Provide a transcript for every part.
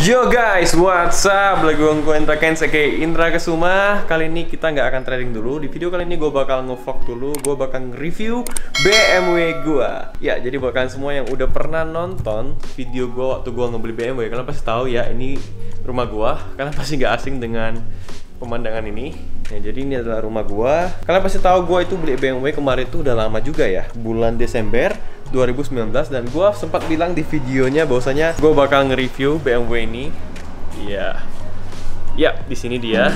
Yo guys, what's up? Lagi gue Indra Kens, Indra Kesuma. Kali ini kita nggak akan trading dulu. Di video kali ini gue bakal nge-vlog dulu. Gue bakal review BMW gue. Ya, jadi buat kalian semua yang udah pernah nonton video gue waktu gue ngebeli BMW, kalian pasti tahu ya, ini rumah gue. Kalian pasti nggak asing dengan pemandangan ini. Ya, jadi ini adalah rumah gue. Kalian pasti tahu gue itu beli BMW kemarin itu udah lama juga ya, bulan Desember 2019, dan gue sempat bilang di videonya bahwasanya gue bakal nge-review BMW ini. Iya. Ya, di sini dia.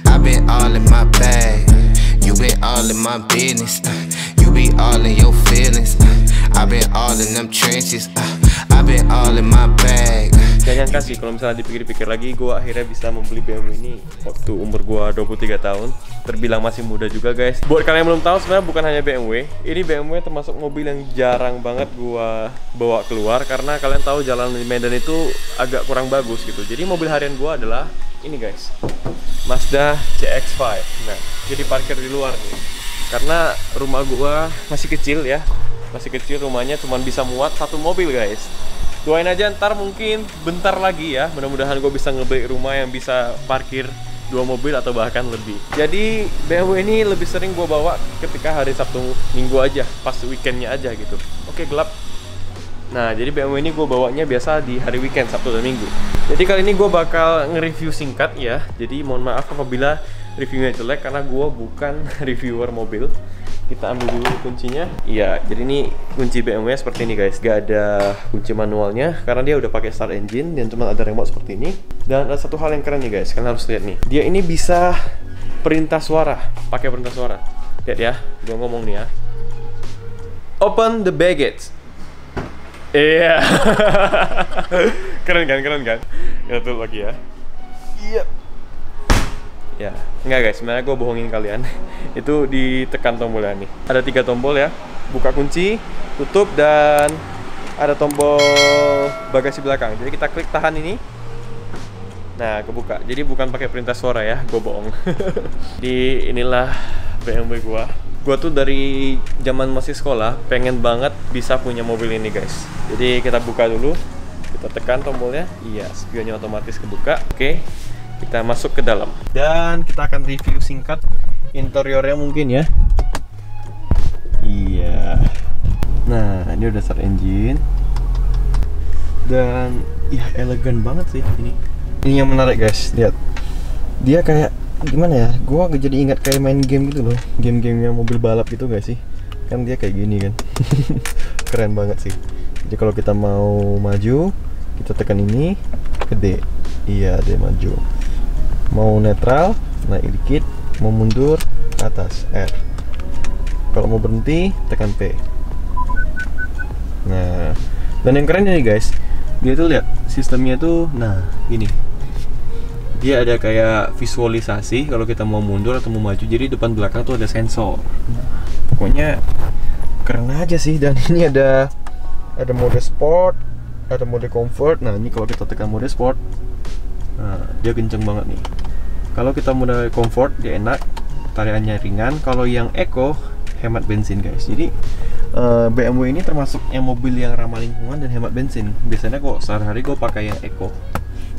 I've been all in my bag, you been all in my business, you be all in your feelings, I've been all in them trenches, I've been all in my bag. Gak nyangka sih kalau misalnya dipikir-pikir lagi, gue akhirnya bisa membeli BMW ini waktu umur gue 23 tahun. Terbilang masih muda juga guys. Buat kalian yang belum tahu, sebenarnya bukan hanya BMW. Ini BMW termasuk mobil yang jarang banget gue bawa keluar, karena kalian tahu jalan di Medan itu agak kurang bagus gitu. Jadi mobil harian gue adalah ini guys, Mazda CX-5. Nah, jadi parkir di luar nih, karena rumah gue masih kecil ya. Masih kecil rumahnya, cuma bisa muat satu mobil guys. Doain aja ntar mungkin bentar lagi ya, mudah-mudahan gue bisa ngebeli rumah yang bisa parkir 2 mobil atau bahkan lebih. Jadi BMW ini lebih sering gue bawa ketika hari Sabtu Minggu aja, pas weekendnya aja gitu. Oke, gelap. Nah, jadi BMW ini gue bawanya biasa di hari weekend, Sabtu dan Minggu. Jadi kali ini gue bakal nge-review singkat ya. Jadi mohon maaf apabila reviewnya jelek, karena gue bukan reviewer mobil. Kita ambil dulu kuncinya. Iya, jadi ini kunci BMW seperti ini guys. Gak ada kunci manualnya karena dia udah pakai start engine dan cuma ada remote seperti ini. Dan ada satu hal yang keren nih guys, kalian harus lihat nih. Dia ini bisa perintah suara, pakai perintah suara. Lihat ya, gua ngomong nih ya. Open the baggage. Iya. Keren kan, keren kan? Kita tutup lagi ya. Iya. Ya, enggak guys, sebenarnya gue bohongin kalian. Itu ditekan tombolnya nih. Ada 3 tombol ya. Buka kunci, tutup, dan ada tombol bagasi belakang. Jadi kita klik tahan ini. Nah, kebuka. Jadi bukan pakai perintah suara ya, gue bohong. Di inilah BMW gue. Gue tuh dari zaman masih sekolah pengen banget bisa punya mobil ini guys. Jadi kita buka dulu. Kita tekan tombolnya. Iya, spionnya otomatis kebuka. Oke. Kita masuk ke dalam dan kita akan review singkat interiornya mungkin ya. Iya. Nah, ini udah start engine dan ya elegan banget sih ini. Ini yang menarik guys, lihat. Dia kayak gimana ya? Gua jadi ingat kayak main game gitu loh. Game-game yang mobil balap gitu gak sih? Kan dia kayak gini kan. Keren banget sih. Jadi kalau kita mau maju, kita tekan ini, gede. Iya, dia maju. Mau netral, naik dikit. Mau mundur, ke atas, R. Kalau mau berhenti, tekan P. Nah, dan yang keren ini guys, dia tuh lihat sistemnya tuh, nah gini. Dia ada kayak visualisasi kalau kita mau mundur atau mau maju. Jadi depan belakang tuh ada sensor. Pokoknya keren aja sih. Dan ini ada mode sport, ada mode comfort. Nah, ini kalau kita tekan mode sport, nah, dia kenceng banget nih. Kalau kita mode comfort, dia enak, tariannya ringan. Kalau yang eco, hemat bensin guys. Jadi BMW ini termasuk yang mobil yang ramah lingkungan dan hemat bensin. Biasanya kok sehari-hari gue pakai yang eco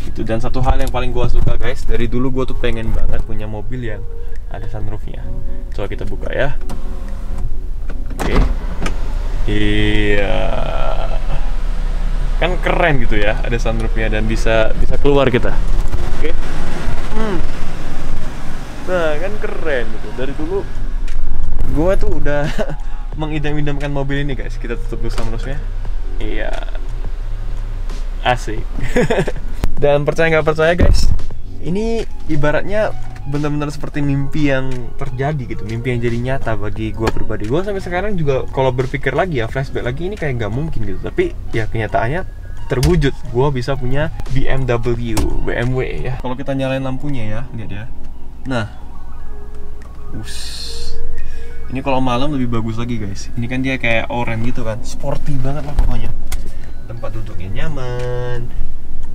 gitu. Dan satu hal yang paling gue suka guys, dari dulu gue tuh pengen banget punya mobil yang ada sunroofnya. Coba kita buka ya. Oke. Iya, kan keren gitu ya, ada sunroofnya dan bisa keluar kita. Oke. Nah, kan keren gitu. Dari dulu gua tuh udah mengidam-idamkan mobil ini guys. Kita tutup dulu sunroofnya. Iya, asik. Dan percaya nggak percaya guys, ini ibaratnya benar-benar seperti mimpi yang terjadi gitu, mimpi yang jadi nyata bagi gua pribadi. Gua sampai sekarang juga kalau berpikir lagi ya, flashback lagi, ini kayak nggak mungkin gitu. Tapi ya kenyataannya terwujud. Gua bisa punya BMW ya. Kalau kita nyalain lampunya ya, lihat ya. Nah, ini kalau malam lebih bagus lagi guys. Ini kan dia kayak oranye gitu kan, sporty banget lah pokoknya. Tempat duduknya nyaman,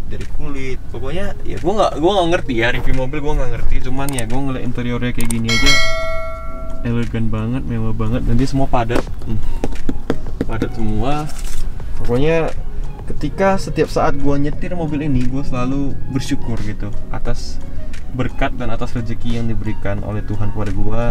dari kulit. Pokoknya ya gua nggak ngerti ya, review mobil gua nggak ngerti. Cuman ya gua ngeliat interiornya kayak gini aja, elegan banget, mewah banget. Dan dia semua padat, padat semua. Pokoknya ketika setiap saat gue nyetir mobil ini, gue selalu bersyukur gitu atas berkat dan atas rezeki yang diberikan oleh Tuhan kepada gue,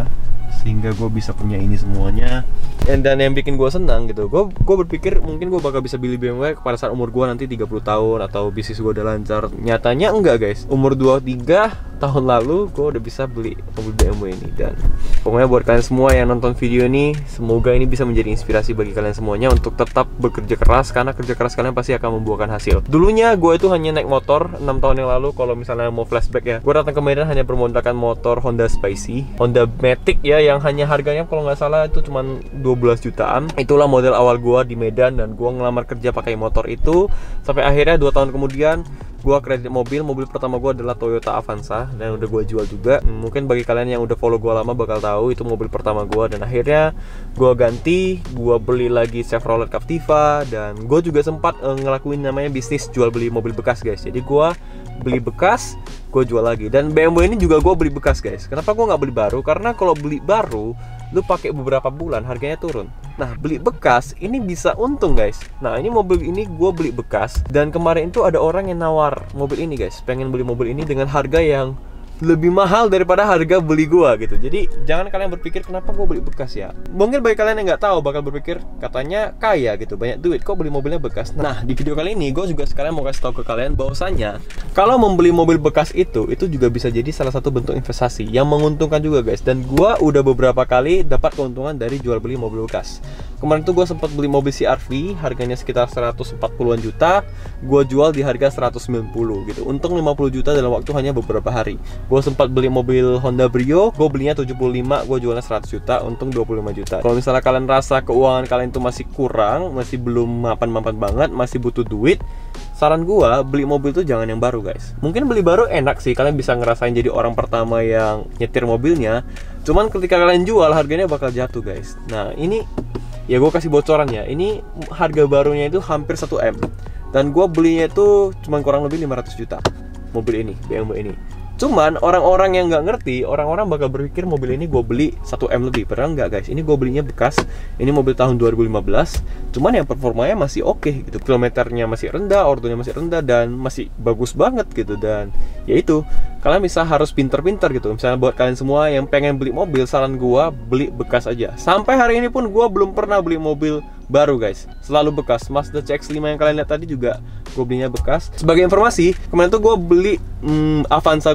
sehingga gue bisa punya ini semuanya. Dan yang bikin gue senang gitu, gue berpikir mungkin gue bakal bisa beli BMW pada saat umur gue nanti 30 tahun atau bisnis gue udah lancar. Nyatanya enggak guys, umur 23 tahun lalu gue udah bisa beli mobil BMW ini. Dan pokoknya buat kalian semua yang nonton video ini, semoga ini bisa menjadi inspirasi bagi kalian semuanya untuk tetap bekerja keras, karena kerja keras kalian pasti akan membuahkan hasil. Dulunya gue itu hanya naik motor 6 tahun yang lalu. Kalau misalnya mau flashback ya, gue datang ke Medan hanya bermodalkan motor Honda Spicy, Honda Matic ya, yang hanya harganya kalau nggak salah itu cuma 12 jutaan. Itulah model awal gue di Medan, dan gue ngelamar kerja pakai motor itu sampai akhirnya 2 tahun kemudian gue kredit mobil pertama gue adalah Toyota Avanza, dan udah gue jual juga. Mungkin bagi kalian yang udah follow gue lama bakal tahu itu mobil pertama gue. Dan akhirnya gue ganti, gue beli lagi Chevrolet Captiva, dan gue juga sempat ngelakuin namanya bisnis jual beli mobil bekas guys. Jadi gue beli bekas, gue jual lagi. Dan BMW ini juga gue beli bekas guys. Kenapa gue nggak beli baru? Karena kalau beli baru lu pakai beberapa bulan harganya turun. Nah, beli bekas ini bisa untung guys. Nah, ini mobil ini gue beli bekas, dan kemarin itu ada orang yang nawar mobil ini guys, pengen beli mobil ini dengan harga yang lebih mahal daripada harga beli gua gitu. Jadi jangan kalian berpikir kenapa gua beli bekas ya. Mungkin bagi kalian yang nggak tahu bakal berpikir katanya kaya gitu, banyak duit kok beli mobilnya bekas. Nah, di video kali ini gue juga sekalian mau kasih tahu ke kalian bahwasanya kalau membeli mobil bekas itu juga bisa jadi salah satu bentuk investasi yang menguntungkan juga guys. Dan gua udah beberapa kali dapat keuntungan dari jual beli mobil bekas. Kemarin tuh gue sempat beli mobil CR-V harganya sekitar 140-an juta, gue jual di harga 190 gitu. Untung 50 juta dalam waktu hanya beberapa hari. Gue sempat beli mobil Honda Brio, gue belinya 75, gue jualnya 100 juta, untung 25 juta. Kalau misalnya kalian rasa keuangan kalian itu masih kurang, masih belum mapan-mapan banget, masih butuh duit, saran gue beli mobil tuh jangan yang baru guys. Mungkin beli baru enak sih, kalian bisa ngerasain jadi orang pertama yang nyetir mobilnya. Cuman ketika kalian jual harganya bakal jatuh guys. Nah ini ya gue kasih bocoran ya, ini harga barunya itu hampir 1M, dan gue belinya itu cuma kurang lebih 500 juta mobil ini, BMW ini. Cuman orang-orang yang nggak ngerti, orang-orang bakal berpikir mobil ini gue beli 1M lebih. Padahal nggak guys, ini gue belinya bekas. Ini mobil tahun 2015. Cuman yang performanya masih oke gitu. Kilometernya masih rendah, ordonya masih rendah, dan masih bagus banget gitu. Dan ya itu, kalian bisa harus pinter-pinter gitu. Misalnya buat kalian semua yang pengen beli mobil, saran gue beli bekas aja. Sampai hari ini pun gue belum pernah beli mobil baru guys, selalu bekas. Mazda CX-5 yang kalian lihat tadi juga gue belinya bekas. Sebagai informasi, kemarin tuh gue beli Avanza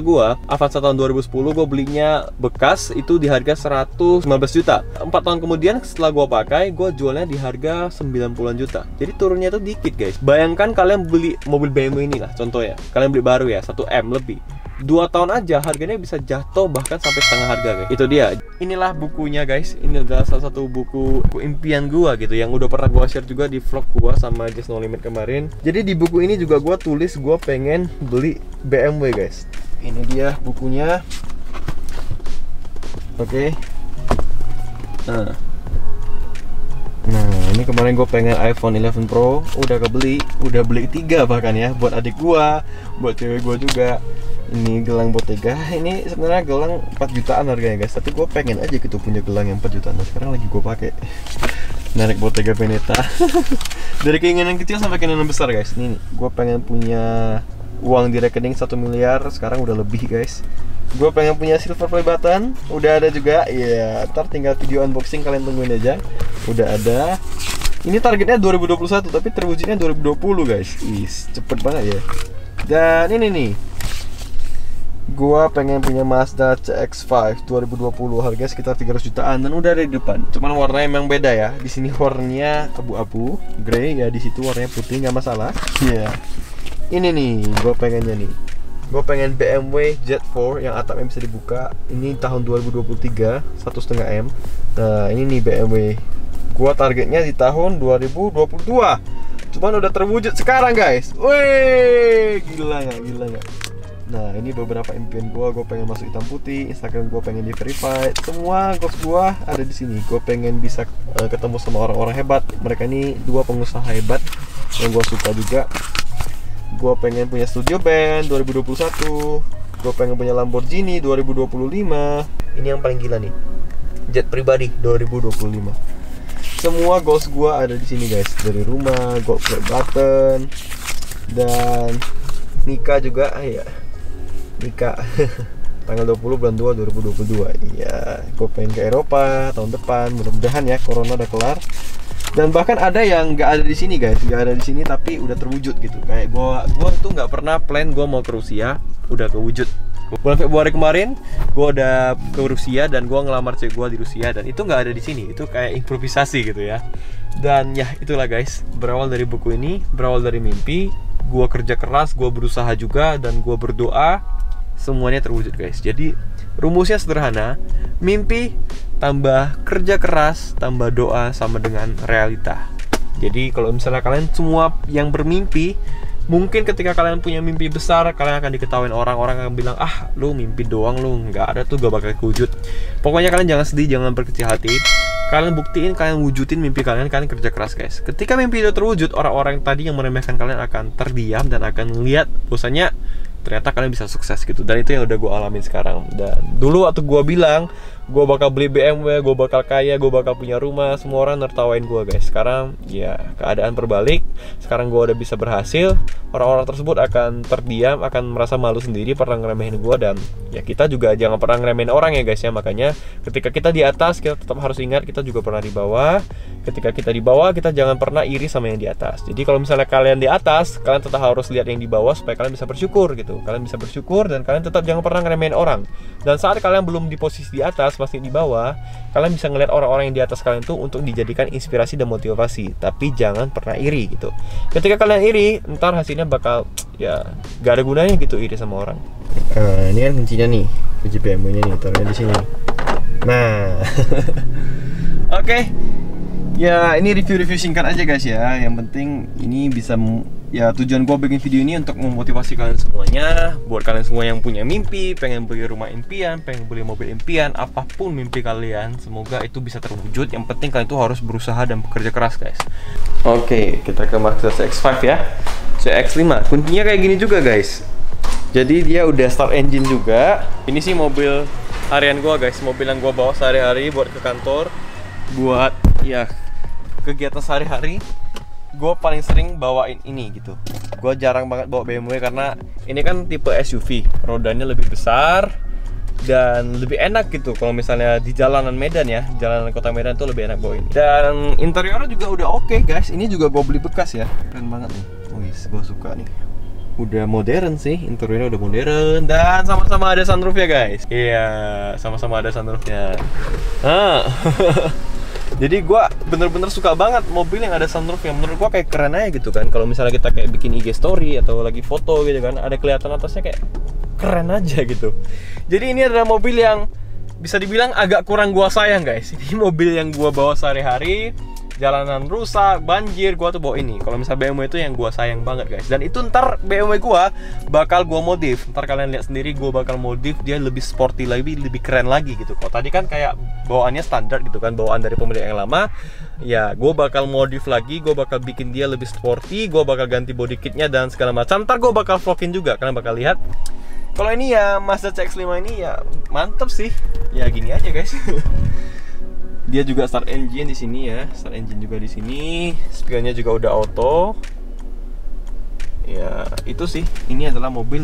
tahun 2010, gue belinya bekas itu di harga 115 juta. 4 tahun kemudian setelah gue pakai, gue jualnya di harga 90-an juta. Jadi turunnya itu dikit guys. Bayangkan kalian beli mobil BMW ini lah contoh ya, kalian beli baru ya 1M lebih, 2 tahun aja harganya bisa jatuh bahkan sampai setengah harga guys. Itu dia. Inilah bukunya guys. Ini adalah salah satu buku impian gua gitu yang udah pernah gua share juga di vlog gua sama Just No Limit kemarin. Jadi di buku ini juga gua tulis gua pengen beli BMW guys. Ini dia bukunya. Oke. Nah, ini kemarin gue pengen iPhone 11 Pro, udah beli 3 bahkan ya, buat adik gua, buat cewek gua juga. Ini gelang Bottega, ini sebenarnya gelang 4 jutaan harganya guys, tapi gue pengen aja gitu punya gelang yang 4 jutaan. Nah, sekarang lagi gue pakai narik Bottega Veneta. Dari keinginan kecil sampai keinginan besar guys. Ini gue pengen punya uang di rekening 1 miliar, sekarang udah lebih guys. Gue pengen punya silver play button, udah ada juga. Iya, ntar tinggal video unboxing, kalian tungguin aja. Udah ada. Ini targetnya 2021 tapi terwujudnya 2020 guys. Cepet banget ya. Dan ini nih, gua pengen punya Mazda CX-5 2020, harganya sekitar 300 jutaan, dan udah ada di depan. Cuman warnanya emang beda ya. Di sini warnanya abu-abu, grey ya, di situ warnanya putih, nggak masalah. Iya. Yeah. Ini nih, gua pengennya nih. Gua pengen BMW Z4 yang atapnya bisa dibuka. Ini tahun 2023, 1,5M. Nah, ini nih BMW. Gua targetnya di tahun 2022. Cuman udah terwujud sekarang guys. Wih, gila nggak? Nah, ini beberapa impian gue pengen masuk hitam putih, Instagram gue pengen di verified, semua goals gue ada di sini. Gue pengen bisa ketemu sama orang-orang hebat. Mereka ini 2 pengusaha hebat yang gue suka juga. Gue pengen punya studio band 2021. Gue pengen punya Lamborghini 2025. Ini yang paling gila nih, jet pribadi 2025. semua goals gua ada di sini guys. Dari rumah, gold play button, dan nikah juga ya. Nikah tanggal 20 bulan 2 2022. Iya, gua pengen ke Eropa tahun depan. Mudah-mudahan ya corona udah kelar. Dan bahkan ada yang nggak ada di sini guys, nggak ada di sini tapi udah terwujud gitu. Kayak gua tuh nggak pernah plan gua mau ke Rusia, udah kewujud. Bulan Februari kemarin, gue udah ke Rusia dan gue ngelamar cewek gue di Rusia, dan itu nggak ada di sini. Itu kayak improvisasi gitu ya. Dan ya itulah guys, berawal dari buku ini, berawal dari mimpi. Gue kerja keras, gue berusaha juga, dan gue berdoa, semuanya terwujud guys. Jadi rumusnya sederhana, mimpi tambah kerja keras tambah doa sama dengan realita. Jadi kalau misalnya kalian semua yang bermimpi, mungkin ketika kalian punya mimpi besar, kalian akan diketawain orang-orang akan bilang, ah lu mimpi doang, lu nggak ada tuh, gak bakal wujud. Pokoknya kalian jangan sedih, jangan berkecil hati. Kalian buktiin, kalian wujudin mimpi kalian kerja keras guys. Ketika mimpi itu terwujud, orang-orang tadi yang meremehkan kalian akan terdiam dan akan lihat bahwasanya ternyata kalian bisa sukses gitu. Dan itu yang udah gue alamin sekarang. Dan dulu waktu gue bilang gue bakal beli BMW, gue bakal kaya, gue bakal punya rumah, semua orang nertawain gue guys. Sekarang ya keadaan berbalik. Sekarang gue udah bisa berhasil. Orang-orang tersebut akan terdiam, akan merasa malu sendiri pernah ngeremehin gue. Dan ya kita juga jangan pernah ngeremehin orang ya guys ya. Makanya ketika kita di atas, kita tetap harus ingat kita juga pernah di bawah. Ketika kita di bawah, kita jangan pernah iri sama yang di atas. Jadi kalau misalnya kalian di atas, kalian tetap harus lihat yang di bawah supaya kalian bisa bersyukur gitu. Kalian bisa bersyukur dan kalian tetap jangan pernah ngeremehin orang. Dan saat kalian belum di posisi di atas, masih di bawah, kalian bisa ngeliat orang-orang yang di atas kalian tuh untuk dijadikan inspirasi dan motivasi. Tapi jangan pernah iri gitu. Ketika kalian iri, ntar hasilnya bakal ya gak ada gunanya gitu iri sama orang. Ini kan kuncinya nih, kunci BMW-nya nih, taruhnya di sini. Nah, oke. Ya ini review-review singkat aja guys ya. Yang penting ini bisa ya, tujuan gue bikin video ini untuk memotivasi kalian semuanya. Buat kalian semua yang punya mimpi, pengen beli rumah impian, pengen beli mobil impian, apapun mimpi kalian, semoga itu bisa terwujud. Yang penting kalian tuh harus berusaha dan bekerja keras guys. Oke, kita ke Mazda CX-5 ya. CX-5, kuncinya kayak gini juga guys. Jadi dia udah start engine juga. Ini sih mobil harian gue guys, mobil yang gue bawa sehari-hari buat ke kantor, buat ya kegiatan sehari-hari. Gue paling sering bawain ini gitu. Gue jarang banget bawa BMW karena ini kan tipe SUV, rodanya lebih besar dan lebih enak gitu. Kalau misalnya di jalanan Medan ya, jalanan kota Medan tuh lebih enak bawa ini. Dan interiornya juga udah oke guys. Ini juga gue beli bekas ya, keren banget nih. Wih, gue suka nih. Udah modern sih, interiornya udah modern dan sama-sama ada sunroof ya guys. Iya, sama-sama ada sunroofnya. Jadi gue bener-bener suka banget mobil yang ada sunroof, yang menurut gue kayak keren aja gitu kan. Kalau misalnya kita kayak bikin IG story atau lagi foto gitu kan, ada kelihatan atasnya kayak keren aja gitu. Jadi ini adalah mobil yang bisa dibilang agak kurang gue sayang guys. Ini mobil yang gue bawa sehari-hari, jalanan rusak, banjir, gue tuh bawa ini. Kalau misalnya BMW itu yang gue sayang banget guys. Dan itu ntar BMW gue bakal gue modif. Ntar kalian lihat sendiri, gue bakal modif dia lebih sporty lagi, lebih keren lagi gitu. Kalau tadi kan kayak bawaannya standar gitu kan, bawaan dari pemilik yang lama. Ya gue bakal modif lagi, gue bakal bikin dia lebih sporty, gue bakal ganti body kitnya dan segala macam. Ntar gue bakal vlogin juga, kalian bakal lihat. Kalau ini ya Mazda CX-5 ini ya mantep sih. Ya gini aja guys. Dia juga start engine di sini ya, start engine juga di sini. Spionnya juga udah auto. Ya itu sih, ini adalah mobil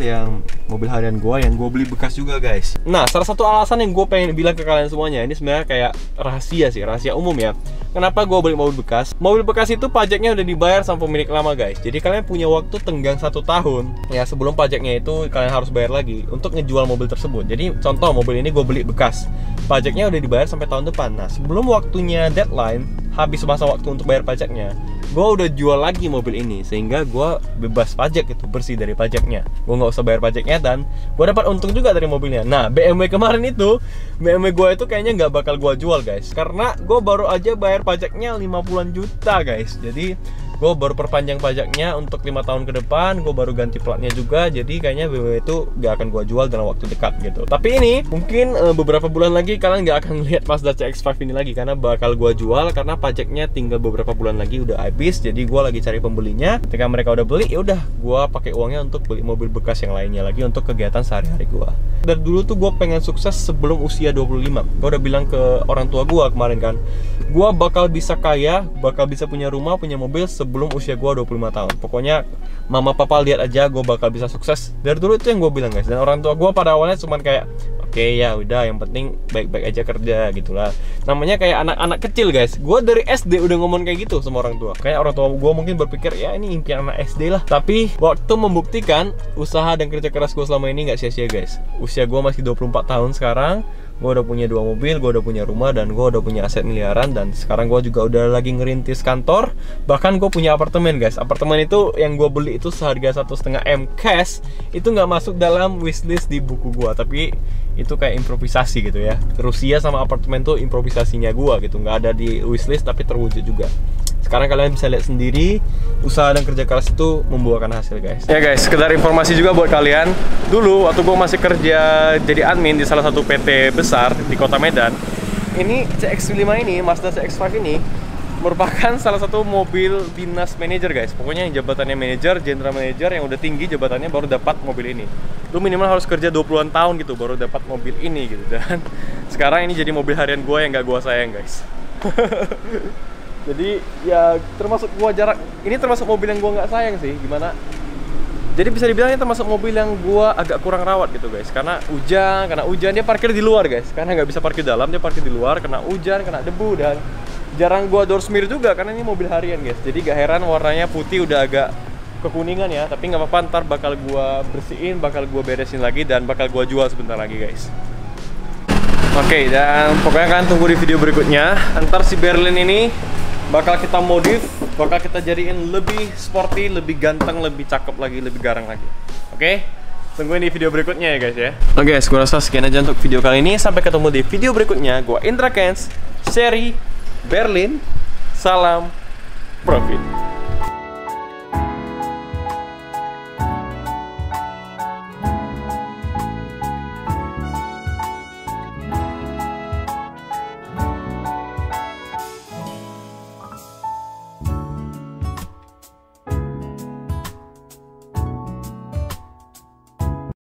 harian gue yang gue beli bekas juga guys. Nah, salah satu alasan yang gue pengen bilang ke kalian semuanya, ini sebenarnya kayak rahasia sih, rahasia umum ya. Kenapa gue beli mobil bekas? Mobil bekas itu pajaknya udah dibayar sama pemilik lama guys. Jadi kalian punya waktu tenggang 1 tahun ya, sebelum pajaknya itu kalian harus bayar lagi untuk ngejual mobil tersebut. Jadi contoh mobil ini gue beli bekas, pajaknya udah dibayar sampai tahun depan. Nah, sebelum waktunya deadline, habis masa waktu untuk bayar pajaknya, gue udah jual lagi mobil ini sehingga gue bebas pajak gitu, bersih dari pajaknya. Gue nggak usah bayar pajaknya dan gue dapat untung juga dari mobilnya. Nah, BMW kemarin itu, BMW gue itu kayaknya nggak bakal gue jual guys, karena gue baru aja bayar pajaknya 50-an juta guys. Jadi gue baru perpanjang pajaknya untuk 5 tahun ke depan, gue baru ganti platnya juga. Jadi kayaknya BMW itu gak akan gue jual dalam waktu dekat gitu. Tapi ini mungkin beberapa bulan lagi kalian gak akan lihat Mazda CX-5 ini lagi, karena bakal gue jual, karena pajaknya tinggal beberapa bulan lagi udah habis. Jadi gue lagi cari pembelinya. Ketika mereka udah beli, ya udah gue pakai uangnya untuk beli mobil bekas yang lainnya lagi untuk kegiatan sehari-hari gue. Dari dulu tuh gue pengen sukses sebelum usia 25. Gue udah bilang ke orang tua gue kemarin kan, Gua bakal bisa kaya, bakal bisa punya rumah, punya mobil sebelum usia gua 25 tahun. Pokoknya mama papa lihat aja gua bakal bisa sukses. Dari dulu itu yang gua bilang guys. Dan orang tua gua pada awalnya cuman kayak oke, ya udah, yang penting baik-baik aja kerja gitulah. Namanya kayak anak-anak kecil guys. Gua dari SD udah ngomong kayak gitu sama orang tua. Kayak orang tua gua mungkin berpikir ya ini impian anak SD lah. Tapi waktu membuktikan usaha dan kerja keras gua selama ini nggak sia-sia guys. Usia gua masih 24 tahun sekarang. Gue udah punya 2 mobil, gue udah punya rumah, dan gue udah punya aset miliaran. Dan sekarang gue juga udah lagi ngerintis kantor. Bahkan gue punya apartemen guys. Apartemen itu yang gue beli itu seharga 1,5 M cash. Itu nggak masuk dalam wishlist di buku gue, tapi itu kayak improvisasi gitu ya. Rusia sama apartemen tuh improvisasinya gue gitu. Nggak ada di wishlist tapi terwujud juga. Sekarang kalian bisa lihat sendiri, usaha dan kerja keras itu membuahkan hasil guys. Ya guys, sekedar informasi juga buat kalian. Dulu waktu gue masih kerja jadi admin di salah satu PT besar di kota Medan, ini CX-5 ini, Mazda CX-5 ini merupakan salah satu mobil dinas manajer guys. Pokoknya yang jabatannya manajer, general manager yang udah tinggi jabatannya baru dapat mobil ini. Lu minimal harus kerja 20-an tahun gitu baru dapat mobil ini gitu. Dan sekarang ini jadi mobil harian gue yang gak gue sayang guys. Jadi ya termasuk gua jarak ini termasuk mobil yang gua nggak sayang sih, gimana? Jadi bisa dibilang ini termasuk mobil yang gua agak kurang rawat gitu guys. Karena hujan dia parkir di luar guys. Karena nggak bisa parkir dalam, dia parkir di luar, kena hujan, kena debu, dan jarang gua door smear juga karena ini mobil harian guys. Jadi gak heran warnanya putih udah agak kekuningan ya. Tapi nggak apa-apa, ntar bakal gua bersihin, bakal gua beresin lagi, dan bakal gua jual sebentar lagi guys. Oke, dan pokoknya kalian tunggu di video berikutnya. Ntar si Berlin ini bakal kita modif, bakal kita jadiin lebih sporty, lebih ganteng, lebih cakep lagi, lebih garang lagi. Oke? Tungguin di video berikutnya ya guys ya. Oke guys, gue rasa sekian aja untuk video kali ini. Sampai ketemu di video berikutnya. Gue Indra Kens, seri Berlin. Salam profit.